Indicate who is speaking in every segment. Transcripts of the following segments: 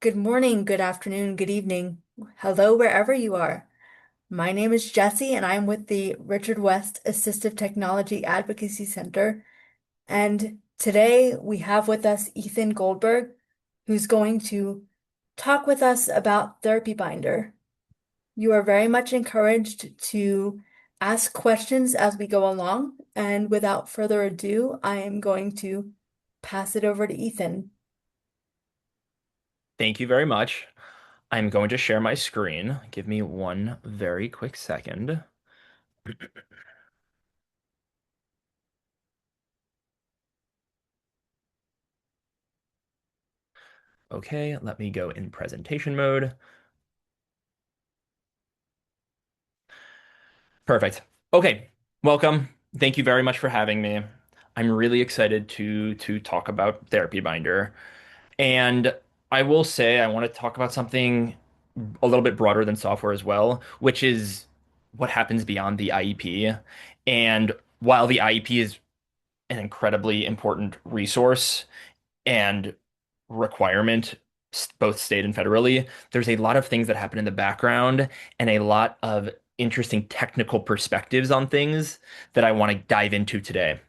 Speaker 1: Good morning, good afternoon, good evening. Hello, wherever you are. My name is Jessie, and I'm with the Richard West Assistive Technology Advocacy Center. And today we have with us Ethan Goldberg, who's going to talk with us about Therapy Binder. You are very much encouraged to ask questions as we go along. And without further ado, I am going to pass it over to Ethan.
Speaker 2: Thank you very much. I'm going to share my screen. Give me one very quick second. Okay, let me go in presentation mode. Perfect. Okay, welcome. Thank you very much for having me. I'm really excited to talk about Therapy Binder. And I will say I want to talk about something a little bit broader than software as well, which is what happens beyond the IEP. And while the IEP is an incredibly important resource, and requirement, both state and federally. There's a lot of things that happen in the background and a lot of interesting technical perspectives on things that I want to dive into today.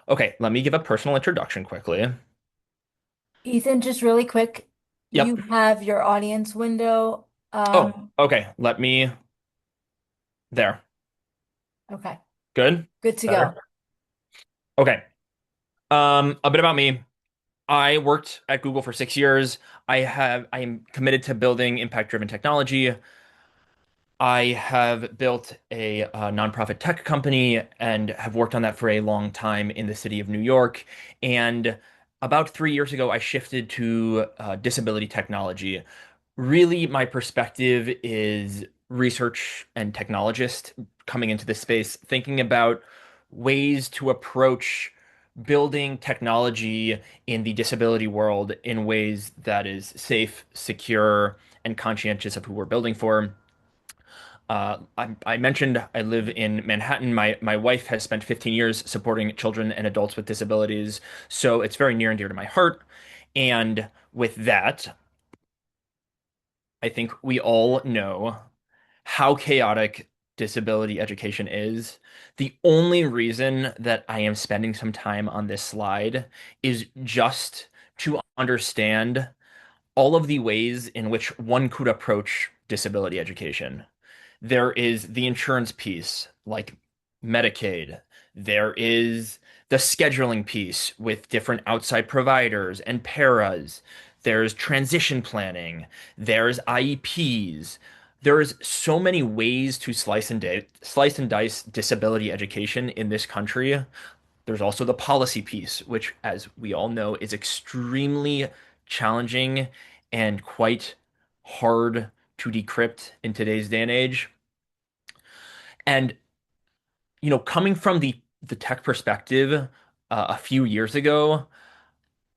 Speaker 2: Okay, let me give a personal introduction quickly.
Speaker 1: Ethan, just really quick, you
Speaker 2: Yep.
Speaker 1: have your audience window.
Speaker 2: Oh, okay. There.
Speaker 1: Okay,
Speaker 2: Good?
Speaker 1: good to
Speaker 2: Better?
Speaker 1: go.
Speaker 2: Okay. A bit about me. I worked at Google for 6 years. I am committed to building impact-driven technology. I have built a nonprofit tech company and have worked on that for a long time in the city of New York. And about 3 years ago, I shifted to disability technology. Really, my perspective is research and technologist coming into this space, thinking about ways to approach building technology in the disability world in ways that is safe, secure, and conscientious of who we're building for. I mentioned I live in Manhattan. My wife has spent 15 years supporting children and adults with disabilities, so it's very near and dear to my heart. And with that, I think we all know how chaotic disability education is. The only reason that I am spending some time on this slide is just to understand all of the ways in which one could approach disability education. There is the insurance piece, like Medicaid. There is the scheduling piece with different outside providers and paras. There's transition planning. There's IEPs. There's so many ways to slice and dice disability education in this country. There's also the policy piece, which, as we all know, is extremely challenging and quite hard to decrypt in today's day and age. And coming from the tech perspective, a few years ago,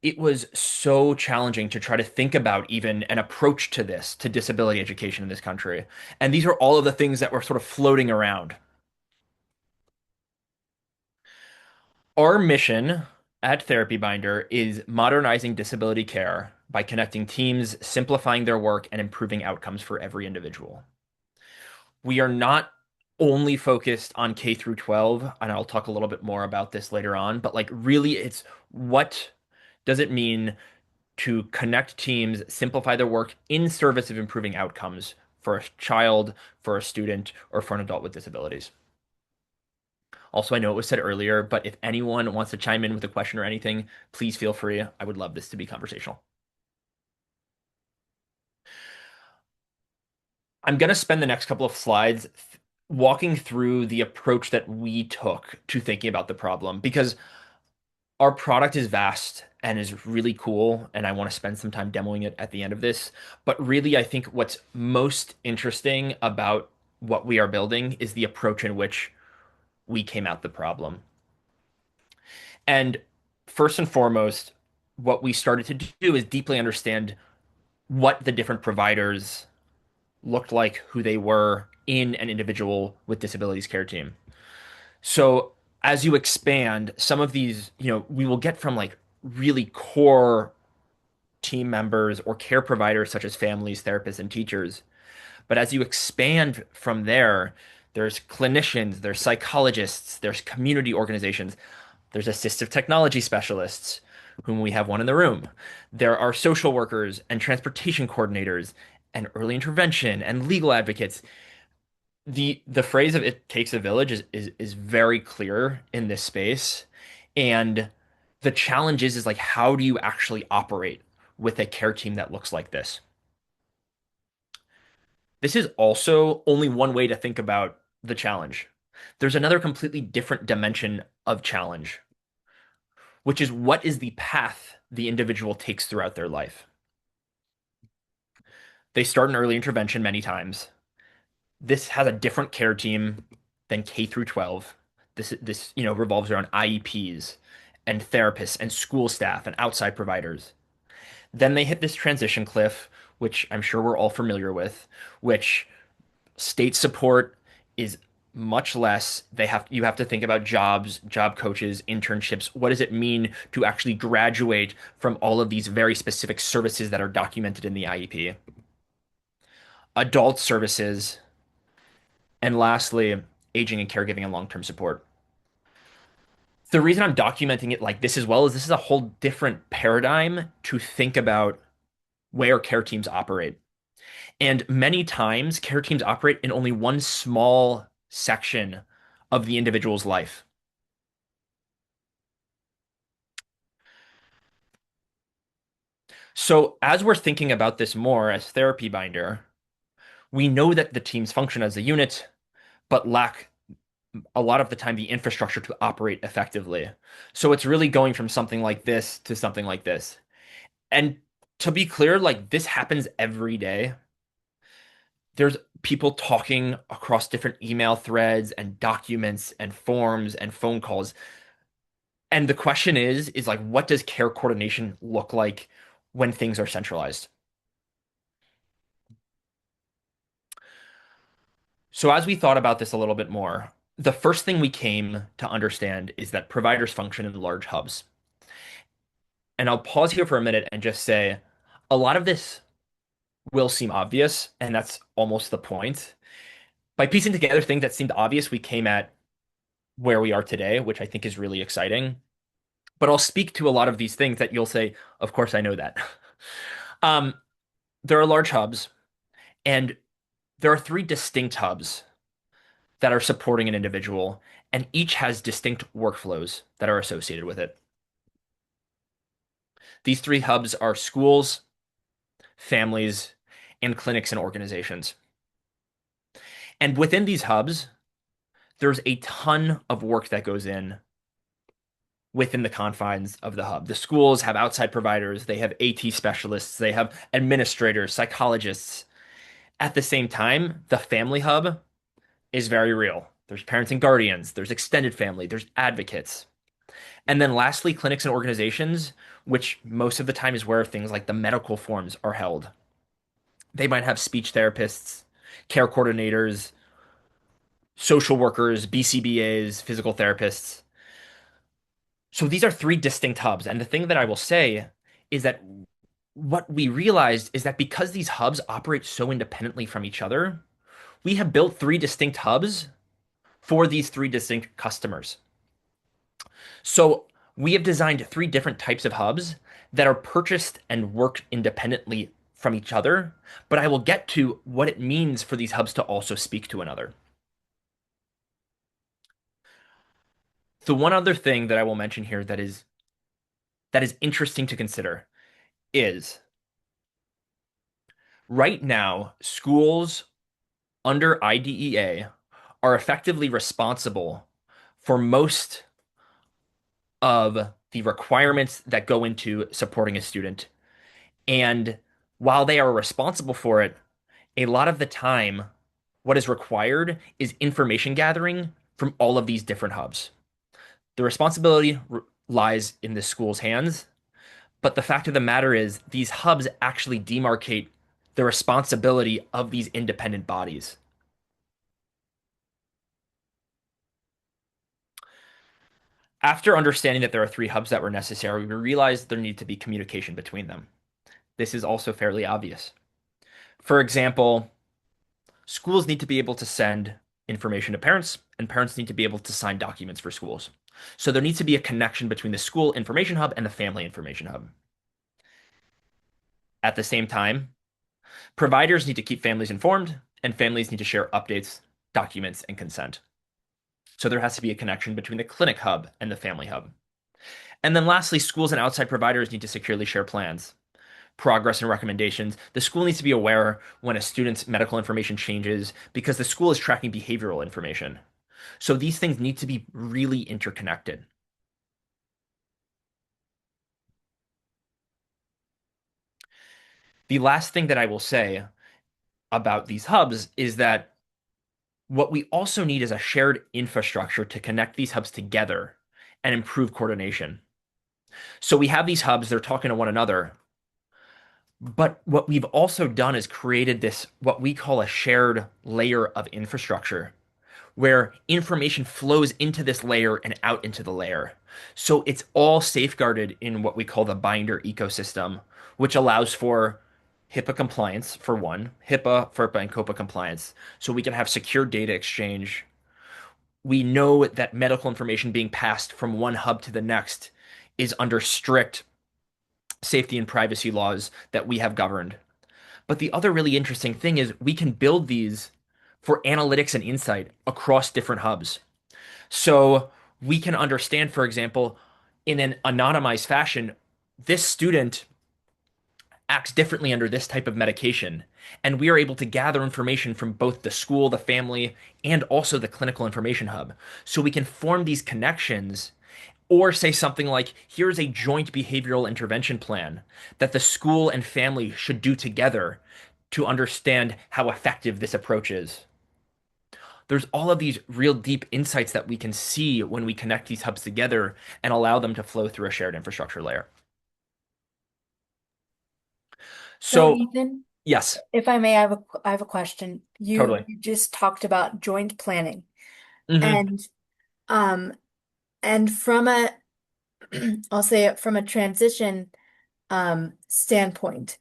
Speaker 2: it was so challenging to try to think about even an approach to this, to disability education in this country. And these are all of the things that were sort of floating around. Our mission at Therapy Binder is modernizing disability care by connecting teams, simplifying their work, and improving outcomes for every individual. We are not only focused on K through 12, and I'll talk a little bit more about this later on, but like really it's what does it mean to connect teams, simplify their work in service of improving outcomes for a child, for a student, or for an adult with disabilities. Also, I know it was said earlier, but if anyone wants to chime in with a question or anything, please feel free. I would love this to be conversational. I'm going to spend the next couple of slides walking through the approach that we took to thinking about the problem because our product is vast and is really cool, and I want to spend some time demoing it at the end of this. But really, I think what's most interesting about what we are building is the approach in which we came at the problem. And first and foremost, what we started to do is deeply understand what the different providers looked like, who they were in an individual with disabilities care team. So as you expand, some of these, we will get from like really core team members or care providers such as families, therapists, and teachers. But as you expand from there, there's clinicians, there's psychologists, there's community organizations, there's assistive technology specialists, whom we have one in the room. There are social workers and transportation coordinators and early intervention and legal advocates. The phrase of "it takes a village" is very clear in this space. And the challenge is like how do you actually operate with a care team that looks like this? This is also only one way to think about the challenge. There's another completely different dimension of challenge, which is what is the path the individual takes throughout their life. They start an early intervention many times. This has a different care team than K through 12. This revolves around IEPs and therapists and school staff and outside providers. Then they hit this transition cliff, which I'm sure we're all familiar with, which state support is much less. You have to think about jobs, job coaches, internships. What does it mean to actually graduate from all of these very specific services that are documented in the IEP? Adult services, and lastly, aging and caregiving and long-term support. The reason I'm documenting it like this as well is this is a whole different paradigm to think about where care teams operate. And many times, care teams operate in only one small section of the individual's life. So, as we're thinking about this more as therapy binder, we know that the teams function as a unit, but lack a lot of the time the infrastructure to operate effectively. So, it's really going from something like this to something like this. And to be clear, like this happens every day. There's people talking across different email threads and documents and forms and phone calls. And the question is like, what does care coordination look like when things are centralized? So as we thought about this a little bit more, the first thing we came to understand is that providers function in large hubs. And I'll pause here for a minute and just say, a lot of this will seem obvious, and that's almost the point. By piecing together things that seemed obvious, we came at where we are today, which I think is really exciting. But I'll speak to a lot of these things that you'll say, of course, I know that. Um, there are large hubs, and there are three distinct hubs that are supporting an individual, and each has distinct workflows that are associated with it. These three hubs are schools, families, and clinics and organizations. And within these hubs, there's a ton of work that goes in within the confines of the hub. The schools have outside providers, they have AT specialists, they have administrators, psychologists. At the same time, the family hub is very real. There's parents and guardians, there's extended family, there's advocates. And then lastly, clinics and organizations, which most of the time is where things like the medical forms are held. They might have speech therapists, care coordinators, social workers, BCBAs, physical therapists. So these are three distinct hubs. And the thing that I will say is that what we realized is that because these hubs operate so independently from each other, we have built three distinct hubs for these three distinct customers. So we have designed three different types of hubs that are purchased and work independently from each other, but I will get to what it means for these hubs to also speak to another. The one other thing that I will mention here that is interesting to consider is right now, schools under IDEA are effectively responsible for most of the requirements that go into supporting a student. And while they are responsible for it, a lot of the time, what is required is information gathering from all of these different hubs. The responsibility lies in the school's hands, but the fact of the matter is, these hubs actually demarcate the responsibility of these independent bodies. After understanding that there are three hubs that were necessary, we realized there needed to be communication between them. this is also fairly obvious. For example, schools need to be able to send information to parents, and parents need to be able to sign documents for schools. So there needs to be a connection between the school information hub and the family information hub. At the same time, providers need to keep families informed, and families need to share updates, documents, and consent. So there has to be a connection between the clinic hub and the family hub. And then lastly, schools and outside providers need to securely share plans, progress, and recommendations. The school needs to be aware when a student's medical information changes because the school is tracking behavioral information. So these things need to be really interconnected. The last thing that I will say about these hubs is that what we also need is a shared infrastructure to connect these hubs together and improve coordination. So we have these hubs, they're talking to one another. But what we've also done is created this, what we call a shared layer of infrastructure, where information flows into this layer and out into the layer. So it's all safeguarded in what we call the binder ecosystem, which allows for HIPAA compliance for one, HIPAA, FERPA, and COPA compliance. So we can have secure data exchange. We know that medical information being passed from one hub to the next is under strict safety and privacy laws that we have governed. But the other really interesting thing is we can build these for analytics and insight across different hubs. So we can understand, for example, in an anonymized fashion, this student acts differently under this type of medication. And we are able to gather information from both the school, the family, and also the clinical information hub. So we can form these connections or say something like, here's a joint behavioral intervention plan that the school and family should do together to understand how effective this approach is. There's all of these real deep insights that we can see when we connect these hubs together and allow them to flow through a shared infrastructure layer.
Speaker 1: So
Speaker 2: So,
Speaker 1: Ethan,
Speaker 2: yes,
Speaker 1: if I may, I have a question.
Speaker 2: totally.
Speaker 1: You just talked about joint planning
Speaker 2: Hmm.
Speaker 1: and um and from a I'll say it from a transition standpoint,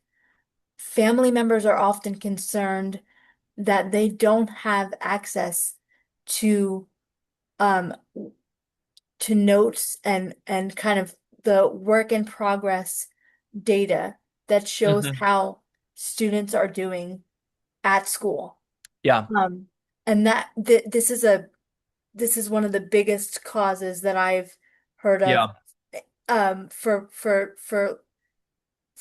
Speaker 1: family members are often concerned that they don't have access to um notes and kind of the work in progress data that shows
Speaker 2: Hmm.
Speaker 1: how students are doing at school.
Speaker 2: Yeah,
Speaker 1: Um, and that this is one of the biggest causes that I've heard of
Speaker 2: yeah,
Speaker 1: for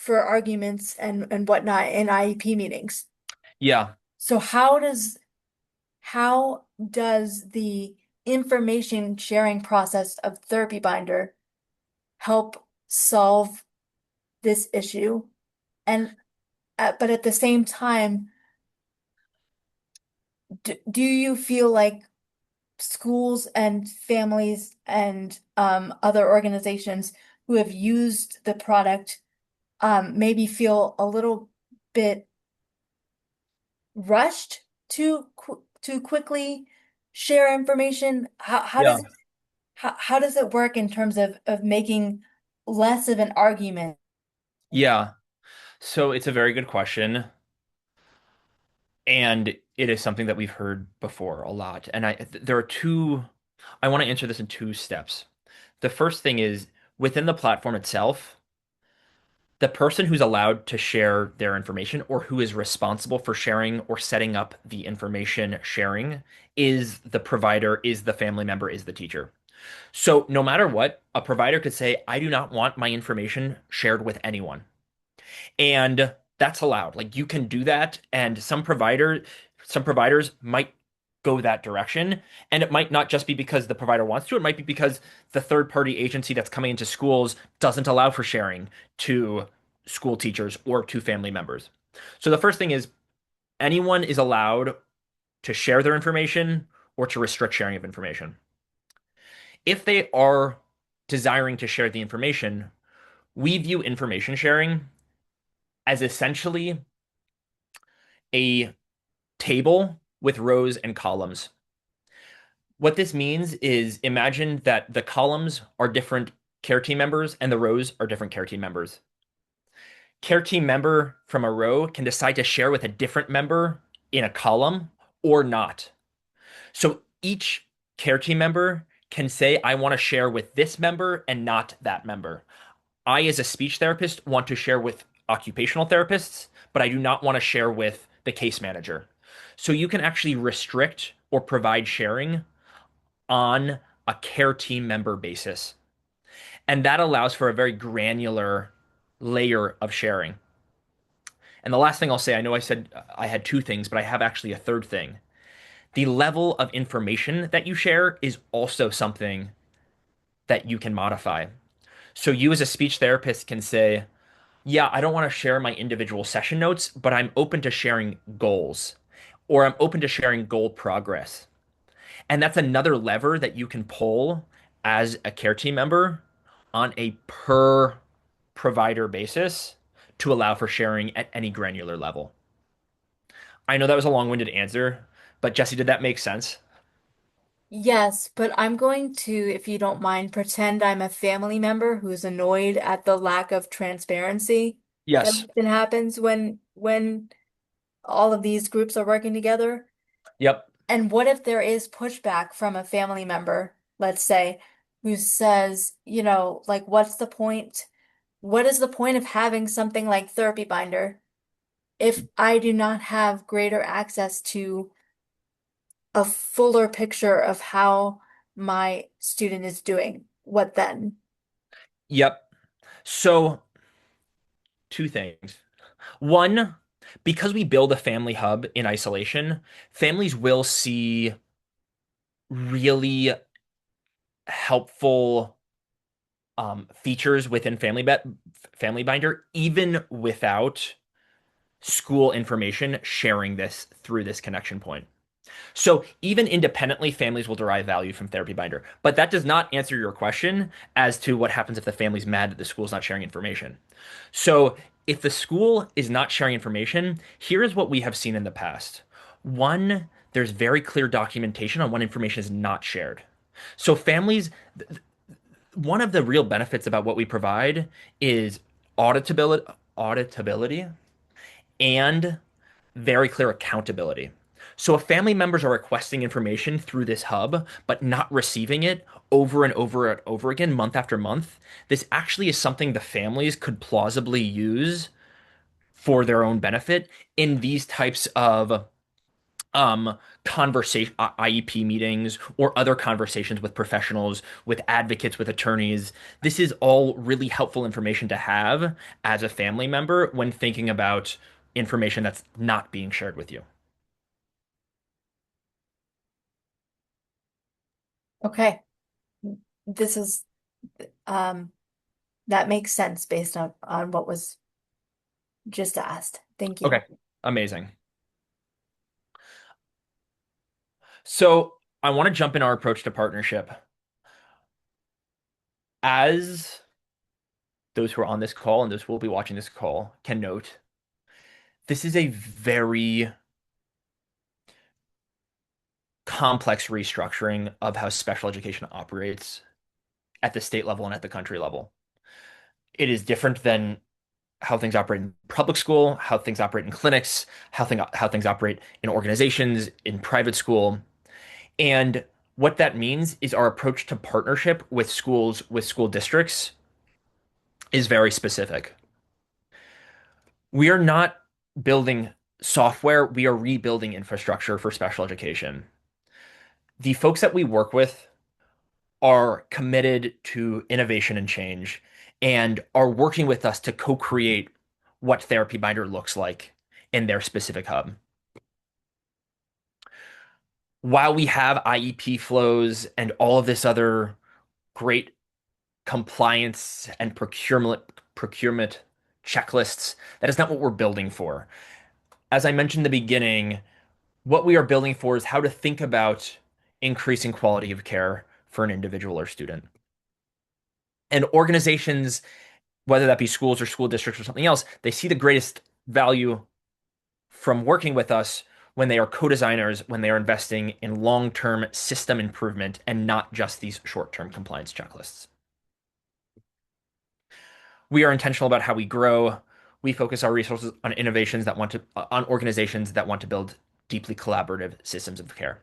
Speaker 1: arguments and whatnot in IEP meetings.
Speaker 2: yeah,
Speaker 1: So how does the information sharing process of Therapy Binder help solve this issue? And but at the same time, do you feel like schools and families and other organizations who have used the product maybe feel a little bit rushed to quickly share information?
Speaker 2: yeah,
Speaker 1: How does it work in terms of making less of an argument?
Speaker 2: yeah. So it's a very good question. And it is something that we've heard before a lot. And there are I want to answer this in two steps. The first thing is within the platform itself, the person who's allowed to share their information or who is responsible for sharing or setting up the information sharing is the provider, is the family member, is the teacher. So no matter what, a provider could say, I do not want my information shared with anyone. And that's allowed. Like you can do that, and some providers might go that direction, and it might not just be because the provider wants to, it might be because the third party agency that's coming into schools doesn't allow for sharing to school teachers or to family members. So the first thing is anyone is allowed to share their information or to restrict sharing of information. If they are desiring to share the information, we view information sharing as essentially a table with rows and columns. What this means is imagine that the columns are different care team members and the rows are different care team members. Care team member from a row can decide to share with a different member in a column or not. So each care team member can say, I want to share with this member and not that member. I, as a speech therapist, want to share with occupational therapists, but I do not want to share with the case manager. So you can actually restrict or provide sharing on a care team member basis. And that allows for a very granular layer of sharing. And the last thing I'll say, I know I said I had two things, but I have actually a third thing. The level of information that you share is also something that you can modify. So you as a speech therapist can say, yeah, I don't want to share my individual session notes, but I'm open to sharing goals or I'm open to sharing goal progress. And that's another lever that you can pull as a care team member on a per provider basis to allow for sharing at any granular level. I know that was a long-winded answer, but Jesse, did that make sense?
Speaker 1: Yes, but I'm going to, if you don't mind, pretend I'm a family member who's annoyed at the lack of transparency that
Speaker 2: Yes.
Speaker 1: often happens when all of these groups are working together.
Speaker 2: Yep.
Speaker 1: And what if there is pushback from a family member, let's say, who says, like, what's the point? What is the point of having something like Therapy Binder if I do not have greater access to a fuller picture of how my student is doing? What then?
Speaker 2: Yep. So, two things. One, because we build a family hub in isolation, families will see really helpful features within Family Binder, even without school information sharing this through this connection point. So even independently, families will derive value from Therapy Binder. But that does not answer your question as to what happens if the family's mad that the school's not sharing information. So if the school is not sharing information, here is what we have seen in the past. One, there's very clear documentation on when information is not shared. So families, one of the real benefits about what we provide is auditability and very clear accountability. So if family members are requesting information through this hub, but not receiving it over and over and over again, month after month, this actually is something the families could plausibly use for their own benefit in these types of conversation IEP meetings or other conversations with professionals, with advocates, with attorneys. This is all really helpful information to have as a family member when thinking about information that's not being shared with you.
Speaker 1: Okay, this is um that makes sense based on what was just asked. Thank you.
Speaker 2: Okay, amazing. So I want to jump in our approach to partnership. As those who are on this call and those who will be watching this call can note, this is a very complex restructuring of how special education operates at the state level and at the country level. It is different than how things operate in public school, how things operate in clinics, how things operate in organizations, in private school. And what that means is our approach to partnership with schools, with school districts, is very specific. We are not building software, we are rebuilding infrastructure for special education. The folks that we work with are committed to innovation and change and are working with us to co-create what Therapy Binder looks like in their specific hub. While we have IEP flows and all of this other great compliance and procurement checklists, that is not what we're building for. As I mentioned in the beginning, what we are building for is how to think about increasing quality of care for an individual or student. And organizations, whether that be schools or school districts or something else, they see the greatest value from working with us when they are co-designers, when they are investing in long-term system improvement and not just these short-term compliance checklists. We are intentional about how we grow. we focus our resources on innovations that want to on organizations that want to build deeply collaborative systems of care.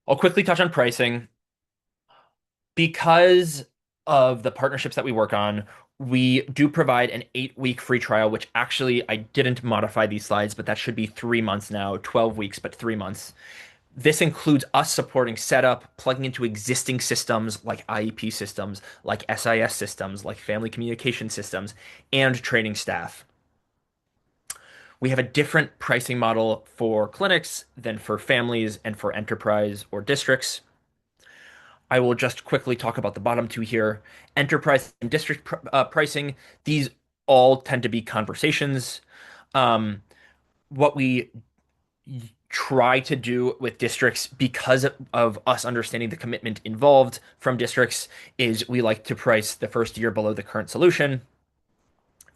Speaker 2: I'll quickly touch on pricing. Because of the partnerships that we work on, we do provide an 8-week free trial, which actually I didn't modify these slides, but that should be 3 months now, 12 weeks, but 3 months. This includes us supporting setup, plugging into existing systems like IEP systems, like SIS systems, like family communication systems, and training staff. We have a different pricing model for clinics than for families and for enterprise or districts. I will just quickly talk about the bottom two here. Enterprise and district pricing, these all tend to be conversations. Um, what we try to do with districts, because of us understanding the commitment involved from districts, is we like to price the first year below the current solution.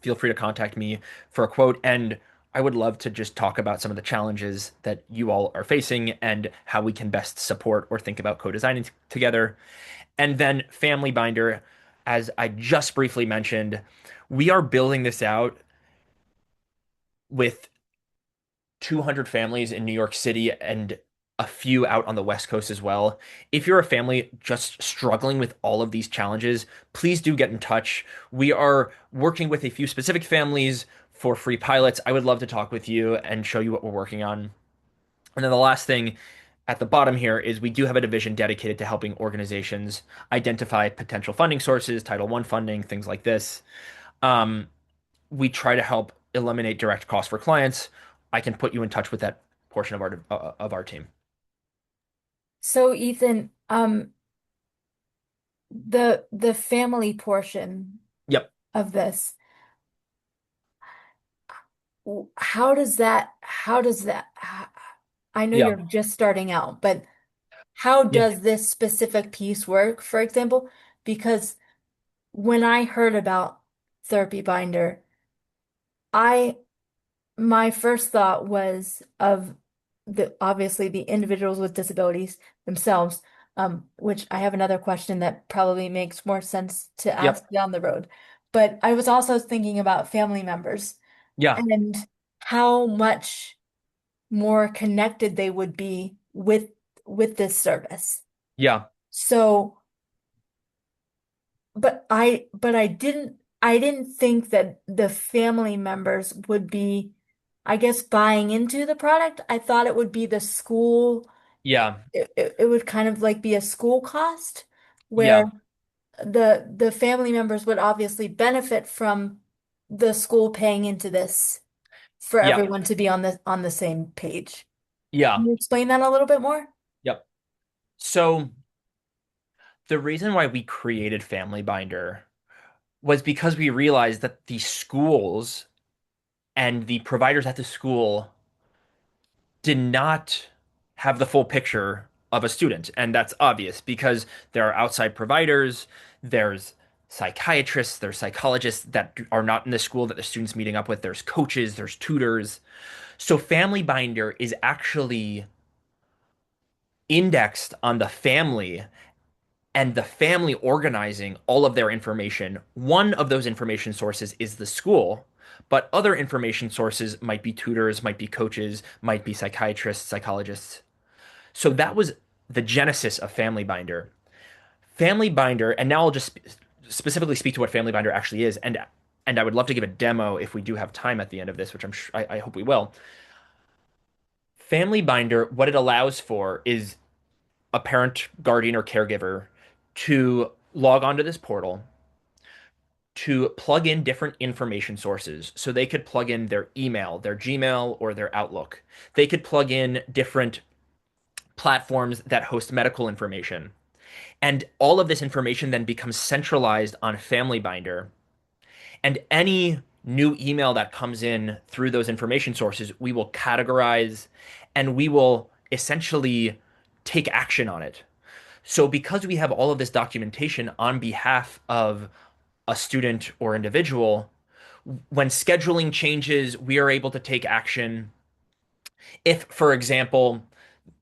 Speaker 2: Feel free to contact me for a quote. And I would love to just talk about some of the challenges that you all are facing and how we can best support or think about co-designing together. And then Family Binder, as I just briefly mentioned, we are building this out with 200 families in New York City and a few out on the West Coast as well. If you're a family just struggling with all of these challenges, please do get in touch. We are working with a few specific families for free pilots. I would love to talk with you and show you what we're working on. And then the last thing at the bottom here is we do have a division dedicated to helping organizations identify potential funding sources, Title I funding, things like this. Um, we try to help eliminate direct costs for clients. I can put you in touch with that portion of our team.
Speaker 1: So Ethan, the family portion
Speaker 2: Yep.
Speaker 1: of this, I know
Speaker 2: Yeah.
Speaker 1: you're just starting out, but how
Speaker 2: Yeah.
Speaker 1: does this specific piece work, for example? Because when I heard about Therapy Binder, I my first thought was of the obviously the individuals with disabilities themselves, which I have another question that probably makes more sense to ask
Speaker 2: Yep.
Speaker 1: down the road. But I was also thinking about family members
Speaker 2: Yeah.
Speaker 1: and how much more connected they would be with this service.
Speaker 2: Yeah.
Speaker 1: So, but I didn't think that the family members would be, I guess, buying into the product. I thought it would be the school.
Speaker 2: Yeah.
Speaker 1: It would kind of like be a school cost where
Speaker 2: Yeah.
Speaker 1: the family members would obviously benefit from the school paying into this for
Speaker 2: Yeah.
Speaker 1: everyone to be on the same page. Can
Speaker 2: Yeah.
Speaker 1: you explain that a little bit more?
Speaker 2: Yep. So the reason why we created Family Binder was because we realized that the schools and the providers at the school did not have the full picture of a student. And that's obvious because there are outside providers, there's psychiatrists, there's psychologists that are not in the school that the student's meeting up with, there's coaches, there's tutors. So Family Binder is actually indexed on the family and the family organizing all of their information. One of those information sources is the school, but other information sources might be tutors, might be coaches, might be psychiatrists, psychologists. So that was the genesis of Family Binder. Family Binder, and now I'll just specifically speak to what Family Binder actually is, and I would love to give a demo if we do have time at the end of this, which I hope we will. Family Binder, what it allows for is a parent, guardian, or caregiver to log onto this portal to plug in different information sources. So they could plug in their email, their Gmail, or their Outlook. They could plug in different platforms that host medical information. And all of this information then becomes centralized on Family Binder. And any new email that comes in through those information sources, we will categorize and we will essentially take action on it. So, because we have all of this documentation on behalf of a student or individual, when scheduling changes, we are able to take action. If, for example,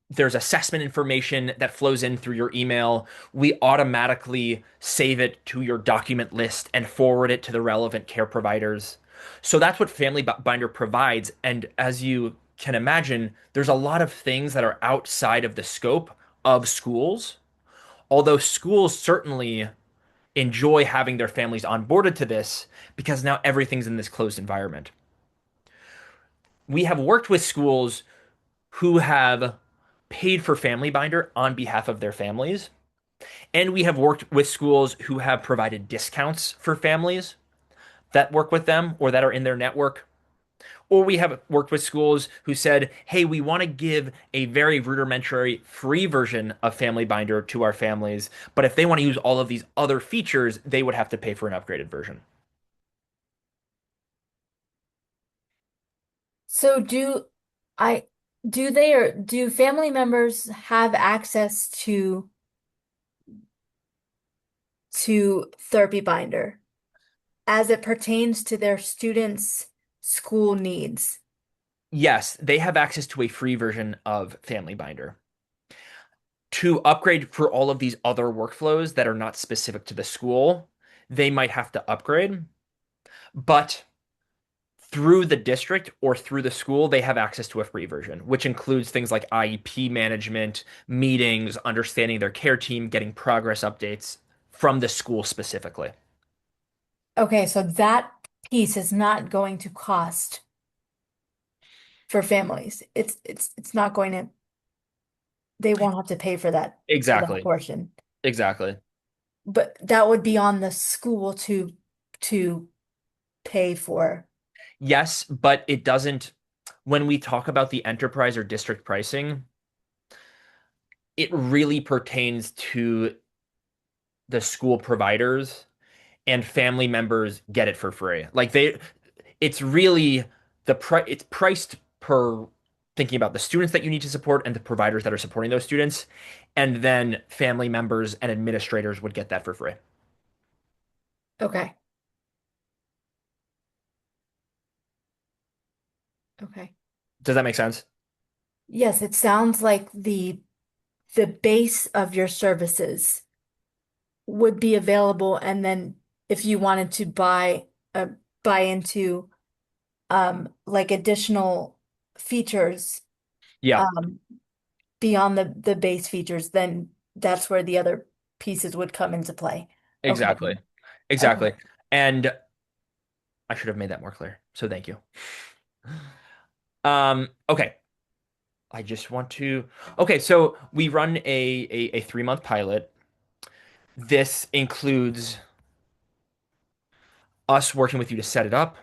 Speaker 2: there's assessment information that flows in through your email. We automatically save it to your document list and forward it to the relevant care providers. So that's what Family Binder provides. And as you can imagine, there's a lot of things that are outside of the scope of schools. Although schools certainly enjoy having their families onboarded to this because now everything's in this closed environment. We have worked with schools who have paid for Family Binder on behalf of their families. And we have worked with schools who have provided discounts for families that work with them or that are in their network. Or we have worked with schools who said, hey, we want to give a very rudimentary free version of Family Binder to our families. But if they want to use all of these other features, they would have to pay for an upgraded version.
Speaker 1: So I do they or do family members have access to Therapy Binder as it pertains to their students' school needs?
Speaker 2: Yes, they have access to a free version of Family Binder. To upgrade for all of these other workflows that are not specific to the school, they might have to upgrade. But through the district or through the school, they have access to a free version, which includes things like IEP management, meetings, understanding their care team, getting progress updates from the school specifically.
Speaker 1: Okay, so that piece is not going to cost for families. It's not going to, they won't have to pay for that
Speaker 2: Exactly.
Speaker 1: portion.
Speaker 2: Exactly.
Speaker 1: But that would be on the school to pay for.
Speaker 2: Yes, but it doesn't, when we talk about the enterprise or district pricing, it really pertains to the school providers and family members get it for free. Like it's really it's priced per thinking about the students that you need to support and the providers that are supporting those students, and then family members and administrators would get that for free.
Speaker 1: Okay. Okay.
Speaker 2: Does that make sense?
Speaker 1: Yes, it sounds like the base of your services would be available, and then if you wanted to buy into like additional features
Speaker 2: Yeah,
Speaker 1: um beyond the base features, then that's where the other pieces would come into play. Okay.
Speaker 2: exactly.
Speaker 1: Okay.
Speaker 2: Exactly. And I should have made that more clear. So thank you. Okay. I just want to Okay, so we run a 3-month pilot. This includes us working with you to set it up.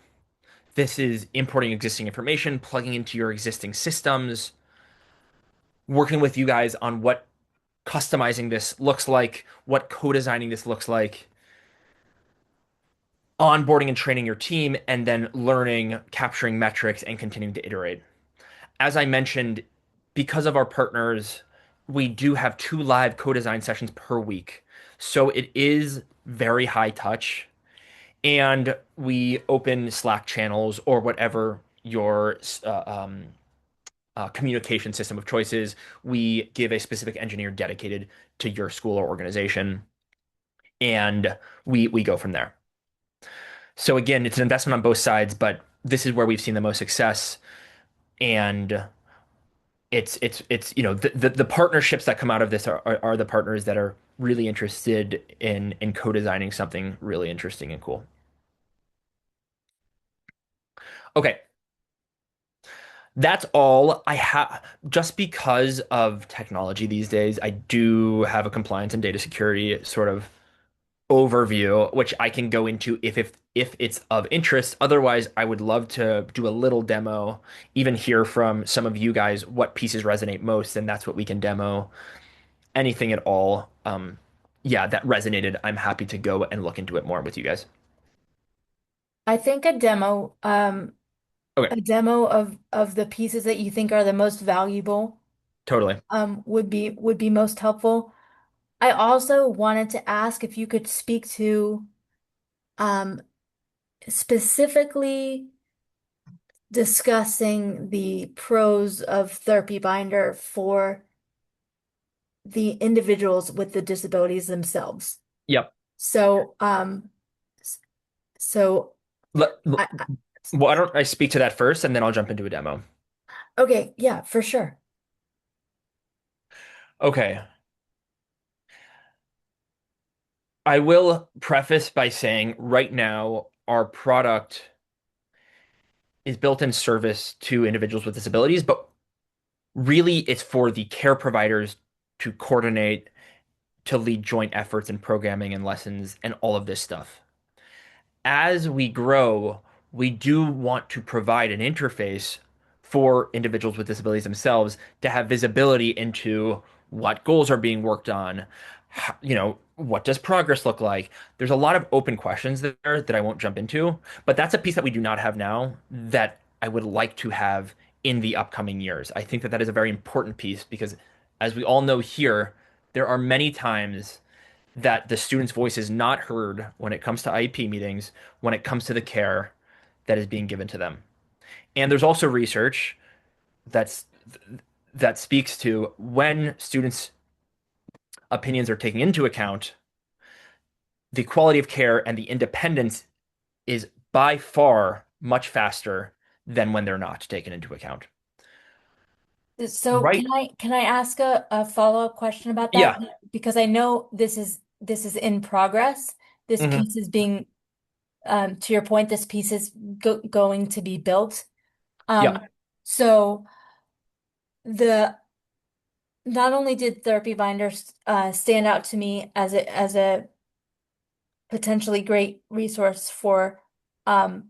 Speaker 2: This is importing existing information, plugging into your existing systems, working with you guys on what customizing this looks like, what co-designing this looks like, onboarding and training your team, and then learning, capturing metrics, and continuing to iterate. As I mentioned, because of our partners, we do have 2 live co-design sessions per week. So it is very high touch. And we open Slack channels or whatever your communication system of choices. We give a specific engineer dedicated to your school or organization, and we go from there. So again, it's an investment on both sides, but this is where we've seen the most success, and it's the partnerships that come out of this are the partners that are really interested in co-designing something really interesting and cool. Okay, that's all I have. Just because of technology these days, I do have a compliance and data security sort of overview, which I can go into if it's of interest. Otherwise, I would love to do a little demo, even hear from some of you guys what pieces resonate most, and that's what we can demo. Anything at all, yeah, that resonated. I'm happy to go and look into it more with you guys.
Speaker 1: I think
Speaker 2: Okay,
Speaker 1: a demo of the pieces that you think are the most valuable
Speaker 2: totally.
Speaker 1: would be most helpful. I also wanted to ask if you could speak to um specifically discussing the pros of Therapy Binder for the individuals with the disabilities themselves.
Speaker 2: Yep.
Speaker 1: So, s- so
Speaker 2: Let,
Speaker 1: I
Speaker 2: why don't I speak to that first and then I'll jump into a demo?
Speaker 1: okay, yeah, for sure.
Speaker 2: Okay. I will preface by saying right now, our product is built in service to individuals with disabilities, but really it's for the care providers to coordinate, to lead joint efforts in programming and lessons and all of this stuff. As we grow, we do want to provide an interface for individuals with disabilities themselves to have visibility into what goals are being worked on. What does progress look like? There's a lot of open questions there that I won't jump into, but that's a piece that we do not have now that I would like to have in the upcoming years. I think that that is a very important piece because, as we all know here, there are many times that the student's voice is not heard when it comes to IEP meetings, when it comes to the care that is being given to them. And there's also research that's that speaks to when students' opinions are taken into account, the quality of care and the independence is by far much faster than when they're not taken into account.
Speaker 1: So
Speaker 2: Right?
Speaker 1: can I ask a follow-up question about that?
Speaker 2: Yeah.
Speaker 1: Because I know this is in progress. This
Speaker 2: Hmm.
Speaker 1: piece is being to your point, this piece is going to be built.
Speaker 2: Yeah.
Speaker 1: Um, so the not only did Therapy Binders stand out to me as a potentially great resource for um,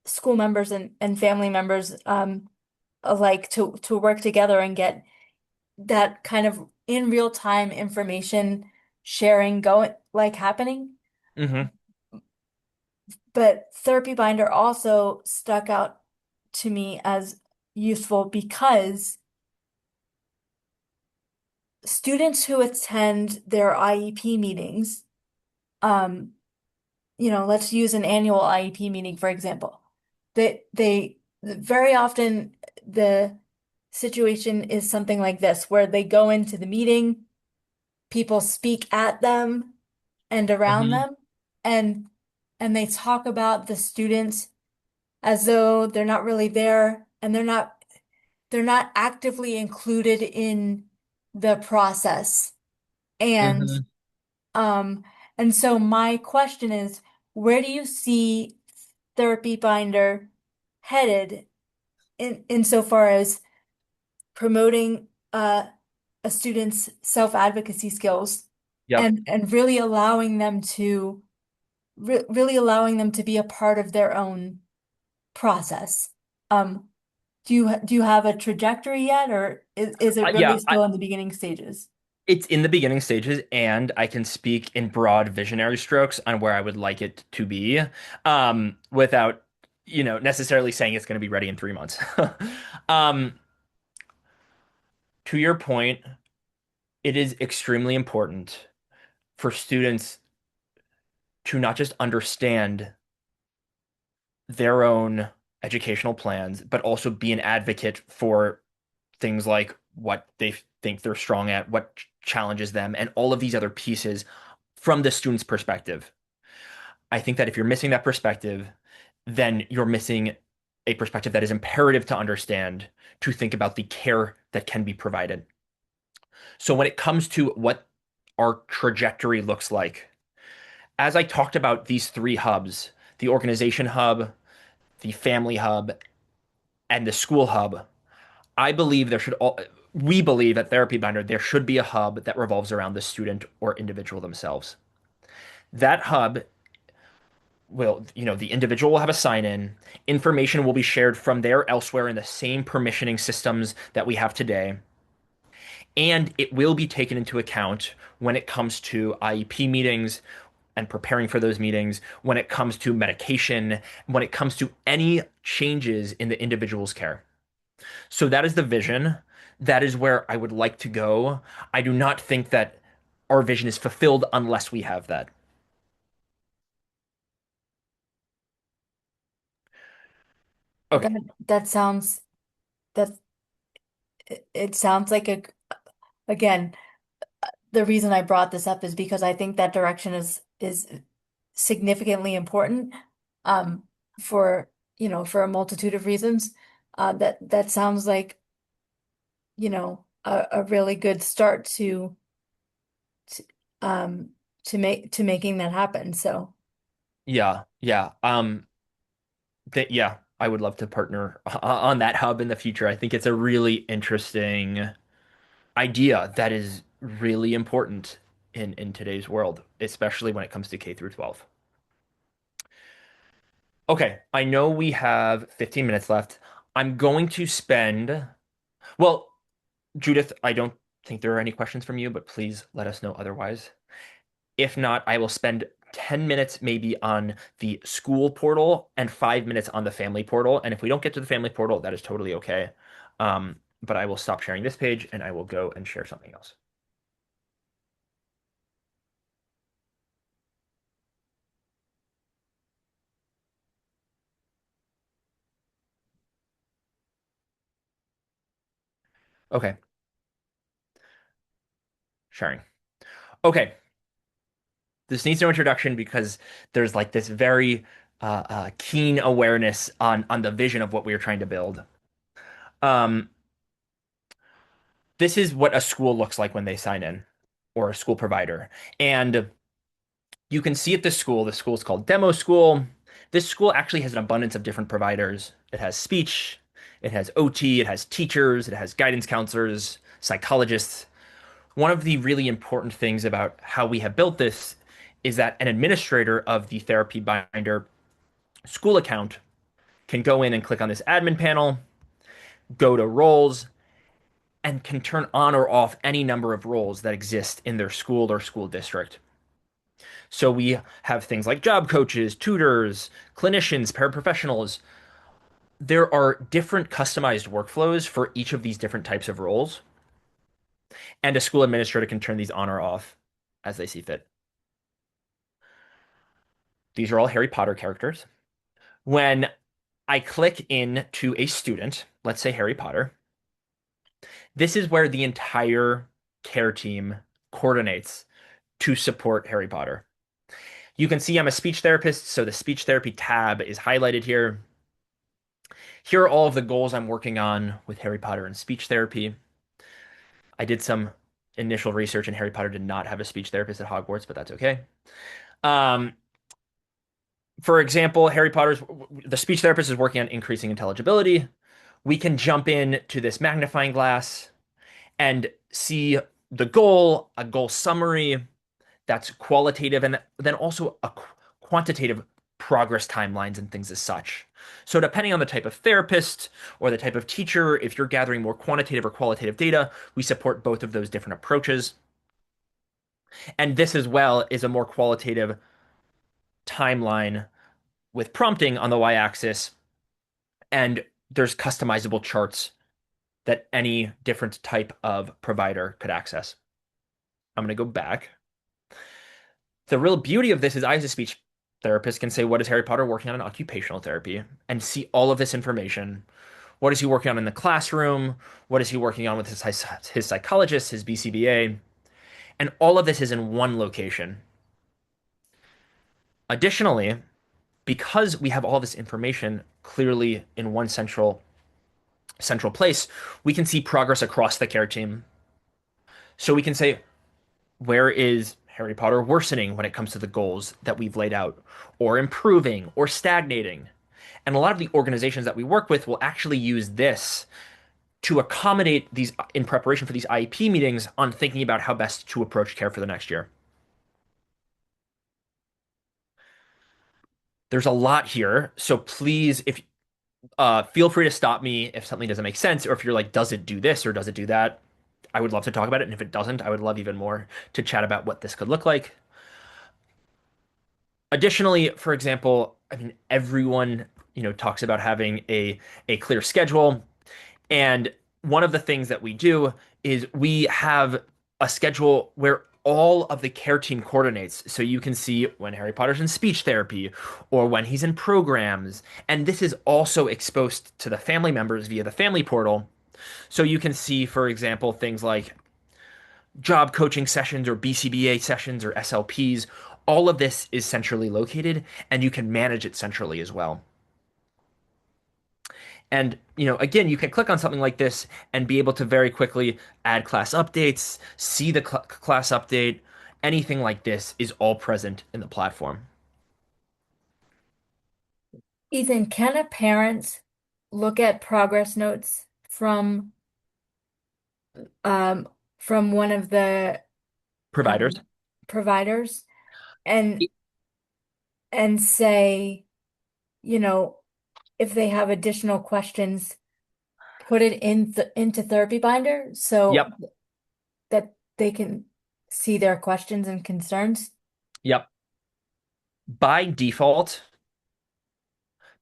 Speaker 1: school members and family members alike to work together and get that kind of in real time information sharing going like happening.
Speaker 2: Hmm.
Speaker 1: But Therapy Binder also stuck out to me as useful because students who attend their IEP meetings, um, let's use an annual IEP meeting, for example. They very often the situation is something like this, where they go into the meeting, people speak at them and around
Speaker 2: Hmm.
Speaker 1: them, and they talk about the students as though they're not really there and they're not actively included in the process. And
Speaker 2: Hmm.
Speaker 1: um and so my question is, where do you see Therapy Binder headed in insofar as promoting a student's self-advocacy skills
Speaker 2: Yep.
Speaker 1: and really allowing them to really allowing them to be a part of their own process? Um, do you have a trajectory yet, or is it really
Speaker 2: Yeah.
Speaker 1: still in the beginning stages?
Speaker 2: It's in the beginning stages, and I can speak in broad visionary strokes on where I would like it to be, without, necessarily saying it's going to be ready in 3 months. Um, to your point, it is extremely important for students to not just understand their own educational plans, but also be an advocate for things like what they think they're strong at, what challenges them, and all of these other pieces from the student's perspective. I think that if you're missing that perspective, then you're missing a perspective that is imperative to understand to think about the care that can be provided. So when it comes to what our trajectory looks like, as I talked about these three hubs, the organization hub, the family hub, and the school hub, I believe we believe at Therapy Binder there should be a hub that revolves around the student or individual themselves. That hub the individual will have a sign in. Information will be shared from there elsewhere in the same permissioning systems that we have today. And it will be taken into account when it comes to IEP meetings and preparing for those meetings, when it comes to medication, when it comes to any changes in the individual's care. So that is the vision. That is where I would like to go. I do not think that our vision is fulfilled unless we have that.
Speaker 1: That
Speaker 2: Okay.
Speaker 1: that sounds that it sounds like a again. the reason I brought this up is because I think that direction is significantly important um for for a multitude of reasons. That sounds like, a really good start to um to making that happen. So
Speaker 2: Yeah, yeah. Yeah, I would love to partner on that hub in the future. I think it's a really interesting idea that is really important in today's world, especially when it comes to K through 12. Okay, I know we have 15 minutes left. I'm going to spend, well, Judith, I don't think there are any questions from you, but please let us know otherwise. If not, I will spend 10 minutes maybe on the school portal and 5 minutes on the family portal. And if we don't get to the family portal, that is totally okay. But I will stop sharing this page and I will go and share something else. Okay, sharing. Okay, this needs no introduction because there's like this very keen awareness on the vision of what we are trying to build. Um, this is what a school looks like when they sign in, or a school provider. And you can see at this school, the school is called Demo School. This school actually has an abundance of different providers. It has speech, it has OT, it has teachers, it has guidance counselors, psychologists. One of the really important things about how we have built this is that an administrator of the Therapy Binder school account can go in and click on this admin panel, go to roles, and can turn on or off any number of roles that exist in their school or school district. So we have things like job coaches, tutors, clinicians, paraprofessionals. There are different customized workflows for each of these different types of roles, and a school administrator can turn these on or off as they see fit. These are all Harry Potter characters. When I click in to a student, let's say Harry Potter, this is where the entire care team coordinates to support Harry Potter. You can see I'm a speech therapist, so the speech therapy tab is highlighted here. Here are all of the goals I'm working on with Harry Potter and speech therapy. I did some initial research, and Harry Potter did not have a speech therapist at Hogwarts, but that's okay. Um, for example, the speech therapist is working on increasing intelligibility. We can jump in to this magnifying glass and see the goal, a goal summary that's qualitative, and then also a quantitative progress timelines and things as such. So, depending on the type of therapist or the type of teacher, if you're gathering more quantitative or qualitative data, we support both of those different approaches. And this as well is a more qualitative timeline with prompting on the y-axis, and there's customizable charts that any different type of provider could access. I'm going to go back. The real beauty of this is I, as a speech therapist, can say, what is Harry Potter working on in occupational therapy, and see all of this information. What is he working on in the classroom? What is he working on with his psychologist, his BCBA? And all of this is in one location. Additionally, because we have all this information clearly in one central place, we can see progress across the care team. So we can say, where is Harry Potter worsening when it comes to the goals that we've laid out, or improving, or stagnating? And a lot of the organizations that we work with will actually use this to accommodate these in preparation for these IEP meetings on thinking about how best to approach care for the next year. There's a lot here, so please, if feel free to stop me if something doesn't make sense, or if you're like, does it do this or does it do that? I would love to talk about it, and if it doesn't, I would love even more to chat about what this could look like. Additionally, for example, I mean, everyone, talks about having a clear schedule. And one of the things that we do is we have a schedule where all of the care team coordinates. So you can see when Harry Potter's in speech therapy or when he's in programs. And this is also exposed to the family members via the family portal. So you can see, for example, things like job coaching sessions or BCBA sessions or SLPs. All of this is centrally located and you can manage it centrally as well. And, again, you can click on something like this and be able to very quickly add class updates, see the class update. Anything like this is all present in the platform.
Speaker 1: Ethan, can a parent look at progress notes um from one of the
Speaker 2: Providers.
Speaker 1: um providers and say, you know, if they have additional questions, put it into Therapy Binder so
Speaker 2: Yep.
Speaker 1: that they can see their questions and concerns?
Speaker 2: Yep. By default,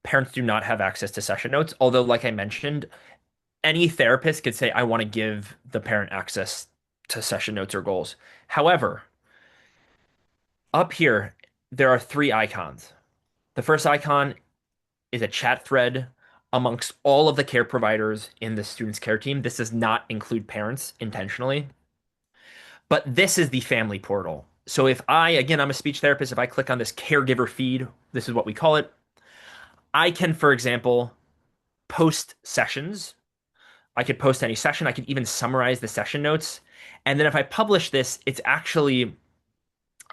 Speaker 2: parents do not have access to session notes. Although, like I mentioned, any therapist could say, I want to give the parent access to session notes or goals. However, up here, there are three icons. The first icon is a chat thread amongst all of the care providers in the student's care team. This does not include parents intentionally, but this is the family portal. So if again, I'm a speech therapist, if I click on this caregiver feed, this is what we call it, I can, for example, post sessions. I could post any session. I could even summarize the session notes. And then if I publish this, it's actually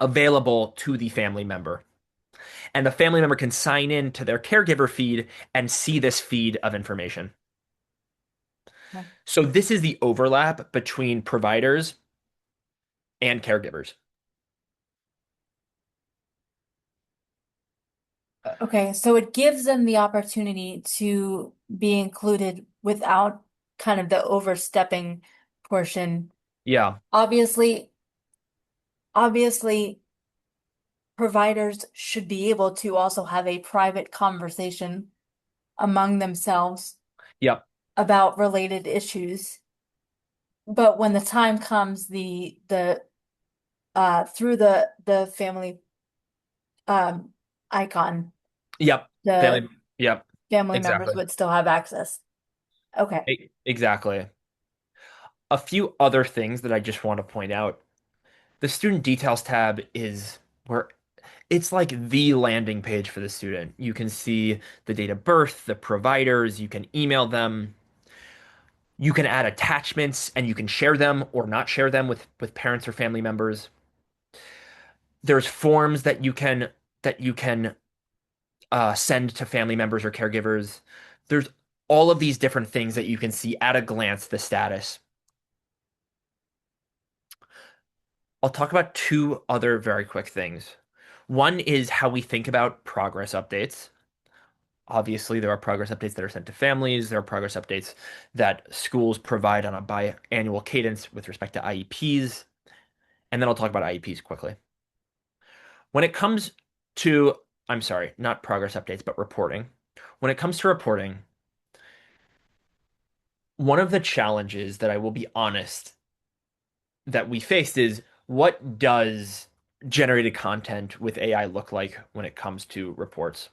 Speaker 2: available to the family member. And the family member can sign in to their caregiver feed and see this feed of information. So this is the overlap between providers and caregivers.
Speaker 1: Okay, so it gives them the opportunity to be included without kind of the overstepping portion.
Speaker 2: Yeah.
Speaker 1: Obviously, obviously, providers should be able to also have a private conversation among themselves
Speaker 2: Yep.
Speaker 1: about related issues. But when the time comes, the through the family um icon,
Speaker 2: Yep.
Speaker 1: the
Speaker 2: Family. Yep.
Speaker 1: family members
Speaker 2: Exactly.
Speaker 1: would still have access. Okay.
Speaker 2: Exactly. A few other things that I just want to point out. The student details tab is where it's like the landing page for the student. You can see the date of birth, the providers, you can email them, you can add attachments and you can share them or not share them with parents or family members. There's forms that you can send to family members or caregivers. There's all of these different things that you can see at a glance the status. I'll talk about two other very quick things. One is how we think about progress updates. Obviously, there are progress updates that are sent to families. There are progress updates that schools provide on a biannual cadence with respect to IEPs. And then I'll talk about IEPs quickly. When it comes to, I'm sorry, not progress updates, but reporting. When it comes to reporting, one of the challenges that I will be honest that we faced is what does generated content with AI look like when it comes to reports?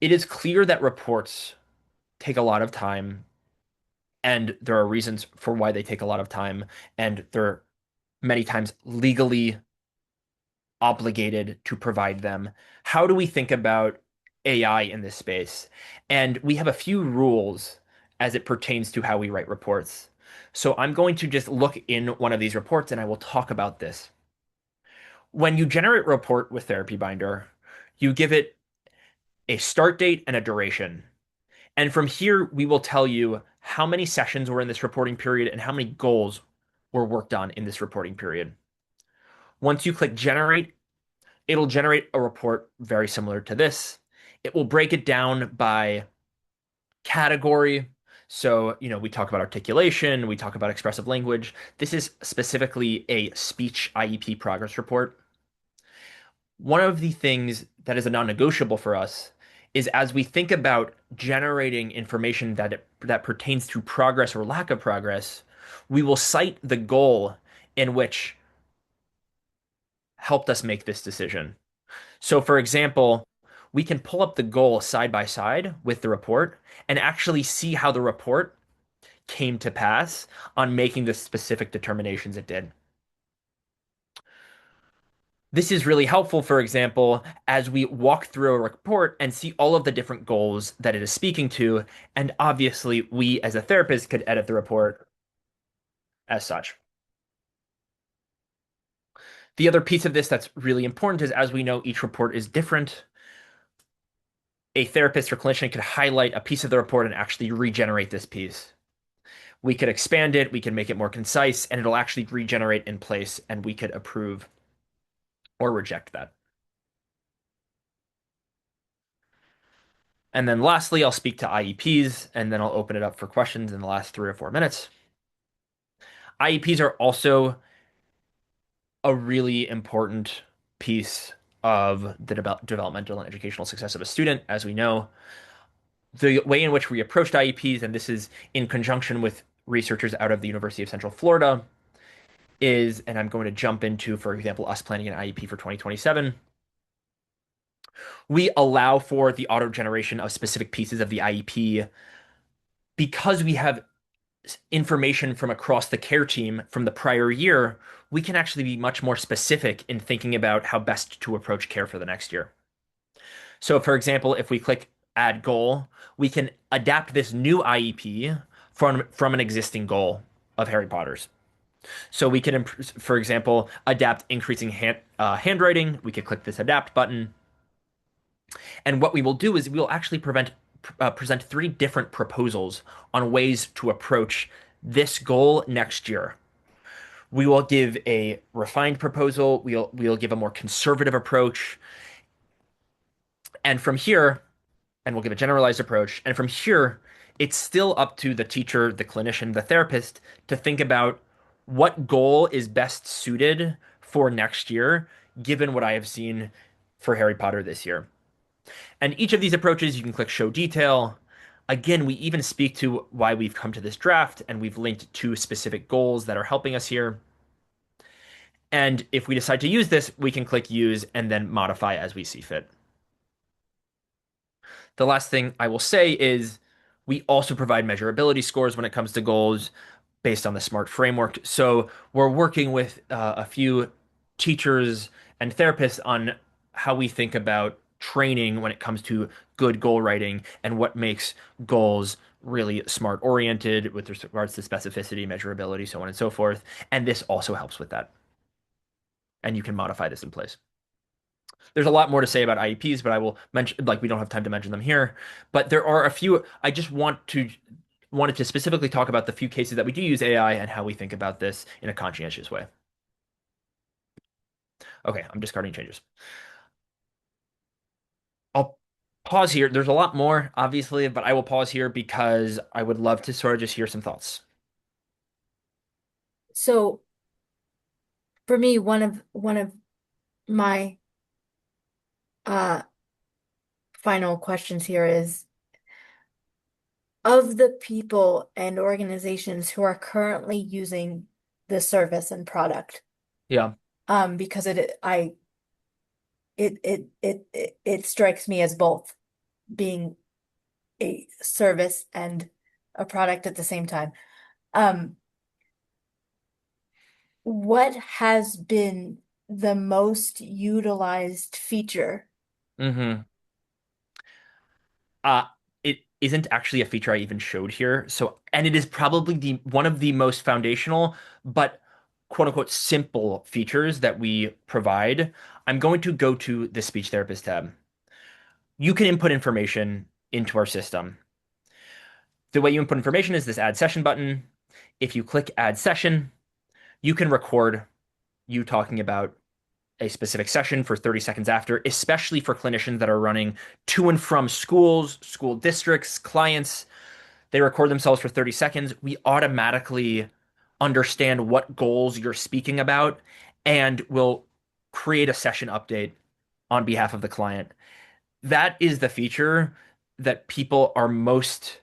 Speaker 2: It is clear that reports take a lot of time, and there are reasons for why they take a lot of time, and they're many times legally obligated to provide them. How do we think about AI in this space? And we have a few rules as it pertains to how we write reports. So I'm going to just look in one of these reports and I will talk about this. When you generate a report with Therapy Binder, you give it a start date and a duration. And from here, we will tell you how many sessions were in this reporting period and how many goals were worked on in this reporting period. Once you click generate, it'll generate a report very similar to this. It will break it down by category. So, we talk about articulation, we talk about expressive language. This is specifically a speech IEP progress report. One of the things that is a non-negotiable for us is as we think about generating information that pertains to progress or lack of progress, we will cite the goal in which helped us make this decision. So, for example, we can pull up the goal side by side with the report and actually see how the report came to pass on making the specific determinations it did. This is really helpful, for example, as we walk through a report and see all of the different goals that it is speaking to. And obviously, we as a therapist could edit the report as such. The other piece of this that's really important is, as we know, each report is different. A therapist or clinician could highlight a piece of the report and actually regenerate this piece. We could expand it, we can make it more concise, and it'll actually regenerate in place, and we could approve or reject that. And then lastly, I'll speak to IEPs, and then I'll open it up for questions in the last 3 or 4 minutes. IEPs are also a really important piece of the developmental and educational success of a student. As we know, the way in which we approached IEPs, and this is in conjunction with researchers out of the University of Central Florida, is, and I'm going to jump into, for example, us planning an IEP for 2027. We allow for the auto generation of specific pieces of the IEP because we have information from across the care team from the prior year. We can actually be much more specific in thinking about how best to approach care for the next year. So, for example, if we click add goal, we can adapt this new IEP from an existing goal of Harry Potter's. So we can, for example, adapt increasing handwriting. We could click this adapt button. And what we will do is we'll actually present 3 different proposals on ways to approach this goal next year. We will give a refined proposal. We'll give a more conservative approach. And from here, and we'll give a generalized approach. And from here, it's still up to the teacher, the clinician, the therapist to think about what goal is best suited for next year, given what I have seen for Harry Potter this year. And each of these approaches, you can click show detail. Again, we even speak to why we've come to this draft, and we've linked to specific goals that are helping us here. And if we decide to use this, we can click use and then modify as we see fit. The last thing I will say is we also provide measurability scores when it comes to goals based on the SMART framework. So we're working with a few teachers and therapists on how we think about training when it comes to good goal writing and what makes goals really SMART oriented with regards to specificity, measurability, so on and so forth. And this also helps with that. And you can modify this in place. There's a lot more to say about IEPs, but I will mention, like, we don't have time to mention them here. But there are a few. I just wanted to specifically talk about the few cases that we do use AI and how we think about this in a conscientious way. Okay, I'm discarding changes. I'll pause here. There's a lot more, obviously, but I will pause here because I would love to sort of just hear some thoughts.
Speaker 1: So for me, one of my uh final questions here is, of the people and organizations who are currently using the service and product,
Speaker 2: Yeah.
Speaker 1: because it strikes me as both being a service and a product at the same time. Um, what has been the most utilized feature?
Speaker 2: hmm Uh, it isn't actually a feature I even showed here. So, and it is probably the one of the most foundational, but quote unquote simple features that we provide. I'm going to go to the speech therapist tab. You can input information into our system. The way you input information is this add session button. If you click add session, you can record you talking about a specific session for 30 seconds after, especially for clinicians that are running to and from schools, school districts, clients. They record themselves for 30 seconds. We automatically understand what goals you're speaking about and will create a session update on behalf of the client. That is the feature that people are most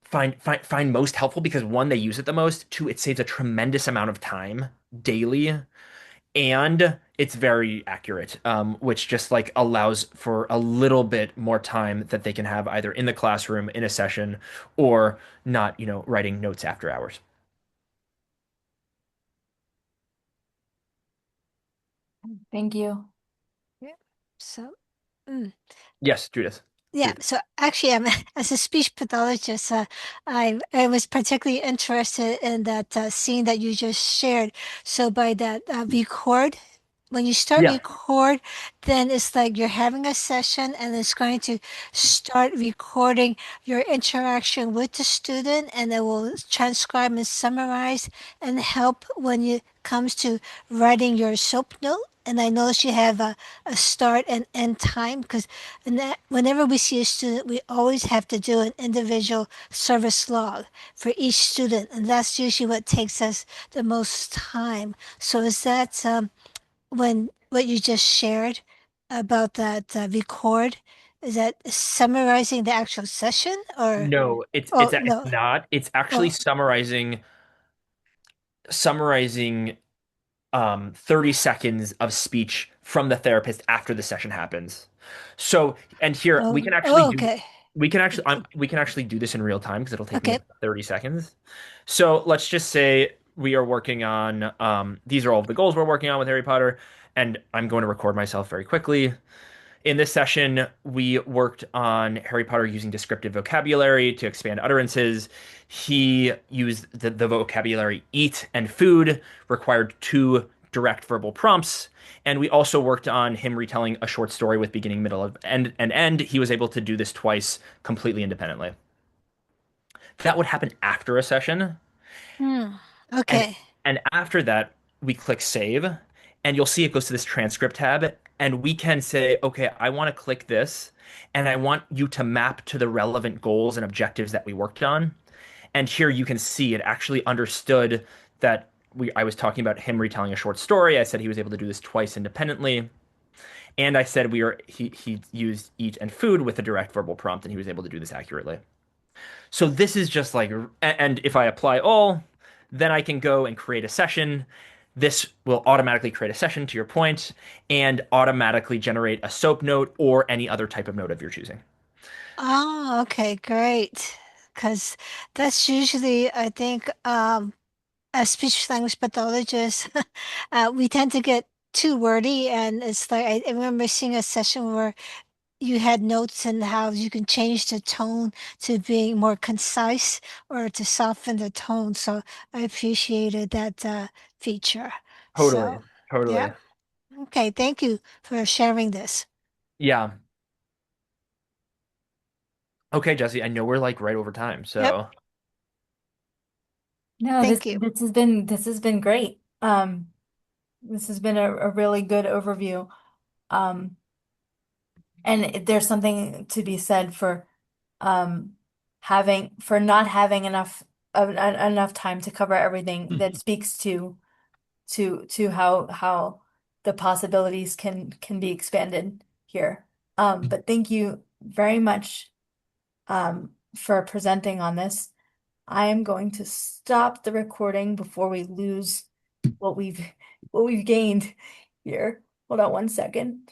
Speaker 2: find most helpful because one, they use it the most. Two, it saves a tremendous amount of time daily. and it's very accurate, which just like allows for a little bit more time that they can have either in the classroom in a session or not, writing notes after hours.
Speaker 1: Thank you.
Speaker 3: Yeah. So, mm.
Speaker 2: Yes, Judith.
Speaker 3: Yeah,
Speaker 2: Please.
Speaker 3: so actually, as a speech pathologist, I was particularly interested in that scene that you just shared. So by that record, when you start
Speaker 2: Yeah.
Speaker 3: record, then it's like you're having a session and it's going to start recording your interaction with the student, and it will transcribe and summarize and help when it comes to writing your soap note. And I notice you have a start and end time because whenever we see a student, we always have to do an individual service log for each student, and that's usually what takes us the most time. So is that when what you just shared about that record, is that summarizing the actual session or
Speaker 2: No, it's
Speaker 3: oh
Speaker 2: it's it's
Speaker 3: no,
Speaker 2: not. It's actually
Speaker 3: oh
Speaker 2: summarizing 30 seconds of speech from the therapist after the session happens. So, and here
Speaker 3: okay,
Speaker 2: we can actually do this in real time because it'll take me
Speaker 3: okay.
Speaker 2: about 30 seconds. So let's just say we are working on these are all of the goals we're working on with Harry Potter, and I'm going to record myself very quickly. In this session, we worked on Harry Potter using descriptive vocabulary to expand utterances. He used the vocabulary eat and food, required two direct verbal prompts. And we also worked on him retelling a short story with beginning, middle, and end. He was able to do this twice completely independently. That would happen after a session.
Speaker 3: Hmm.
Speaker 2: And
Speaker 3: Okay.
Speaker 2: and after that, we click save, and you'll see it goes to this transcript tab, and we can say, okay, I want to click this, and I want you to map to the relevant goals and objectives that we worked on. And here you can see it actually understood that I was talking about him retelling a short story. I said he was able to do this twice independently. And I said he used eat and food with a direct verbal prompt, and he was able to do this accurately. So this is just like, and if I apply all, then I can go and create a session. This will automatically create a session to your point and automatically generate a SOAP note or any other type of note of your choosing.
Speaker 3: Oh, okay, great. Because that's usually, I think, as speech language pathologists, we tend to get too wordy, and it's like I remember seeing a session where you had notes and how you can change the tone to being more concise or to soften the tone. So I appreciated that feature.
Speaker 2: Totally.
Speaker 3: So, yeah.
Speaker 2: Totally.
Speaker 3: Okay, thank you for sharing this.
Speaker 2: Yeah. Okay, Jesse, I know we're like right over time.
Speaker 3: Yep,
Speaker 2: So
Speaker 1: No,
Speaker 3: thank you.
Speaker 1: this has been great. This has been a really good overview. Um, and there's something to be said for um for not having enough time to cover everything that speaks to how the possibilities can be expanded here. But thank you very much for presenting on this. I am going to stop the recording before we lose what we've what we've gained here. Hold on one second.